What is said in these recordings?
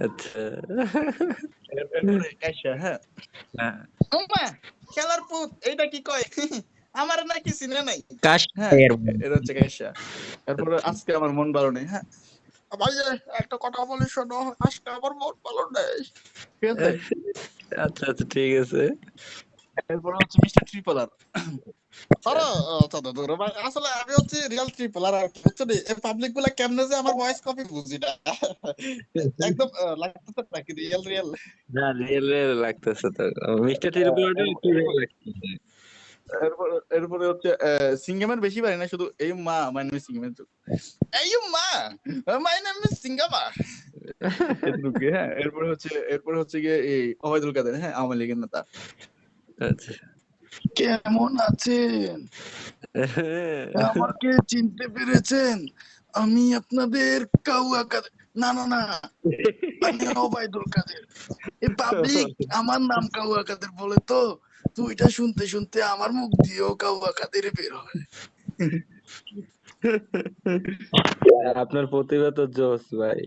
আচ্ছা। এরপরে কাইসা, হ্যাঁ, হ্যাঁ। ওমা খেলার পুত এইটা কি কয় আমার নাকি চিনে নাই, কাশ হ্যাঁ, এর এটা হচ্ছে কাইসা। তারপরে আজকে আমার মন ভালো নেই, হ্যাঁ, ভাই একটা কথা বলি শোনো, আজকে আমার মন ভালো নেই, ঠিক আছে। আচ্ছা আচ্ছা ঠিক আছে। এরপরে হচ্ছে মিস্টার ট্রিপল আর, আরে আচ্ছা দাদা ভাই, আসলে আমি হচ্ছে রিয়েল ট্রিপল আর কি, বুঝছো নি? এই পাবলিক গুলা কেমনে যে আমার ভয়েস কপি বুঝি না একদম লাগতেছে নাকি রিয়েল রিয়েল। না রিয়েল রিয়েল লাগতেছে তো। মিস্টার ত্রিপুরাটা একটু রিয়েল লাগতেছে। এরপরে হচ্ছে সিঙ্গামের বেশি পারি না, শুধু এই মা মাই নেম ইজ সিঙ্গামের, এই মা মাই নেম ইজ সিঙ্গামা, এটুকু, হ্যাঁ। এরপরে হচ্ছে গিয়ে এই ওবায়দুল কাদের, হ্যাঁ, আওয়ামী লীগের নেতা। আচ্ছা। কেমন আছেন, আমাকে চিনতে পেরেছেন? আমি আপনাদের কাউয়া কাদের, না না না, আমি ওবায়দুল কাদের। এই পাবলিক আমার নাম কাউয়া কাদের বলে তো, তুইটা শুনতে শুনতে আমার মুখ দিয়েও কাউয়া কাদের বের হয়। আপনার প্রতিভা তো জোস ভাই।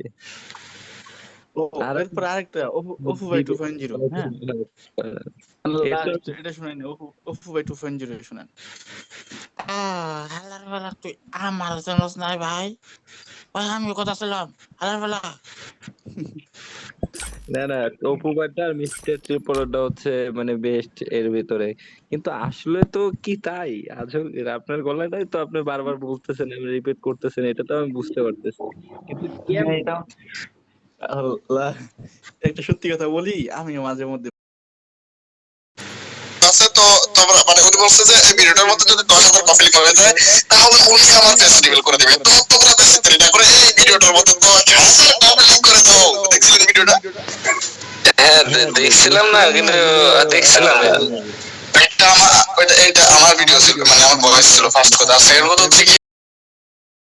এরপর আরেকটা ওফু বাই 2.0, হ্যাঁ, এটা শুনেন, ওফু বাই 2.0 শুনেন। হালার বেলা তুই আমার জানোস নাই ভাই, ভাই আমি কথা ছিলাম হালার বেলা। না না অপু ভাইটা আর মিস্টার ত্রিপুরাটা হচ্ছে মানে বেস্ট এর ভিতরে। কিন্তু আসলে তো কি তাই? আসলে আপনার গলাটাই তো আপনি বারবার বলতেছেন, রিপিট করতেছেন, এটা তো আমি বুঝতে পারতেছি। কিন্তু কেন? আল্লাহ, একটা সত্যি কথা বলি, আমিও মাঝে মধ্যে আছে তো, তোমরা মানে উনি বলছে যে এই ভিডিওটার মধ্যে যদি 10,000 কপি করে দেয় তাহলে উনি আমার পেজ রিভিল করে দিবে, তো তোমরা বেশি না করে এই ভিডিওটার মধ্যে 10,000 কপি করে দাও। দেখছিলেন ভিডিওটা? হ্যাঁ দেখছিলাম না, কিন্তু দেখছিলাম এটা আমার ভিডিও ছিল, মানে আমার ভয়েস ছিল ফার্স্ট কথা, সেকেন্ড কথা হচ্ছে কি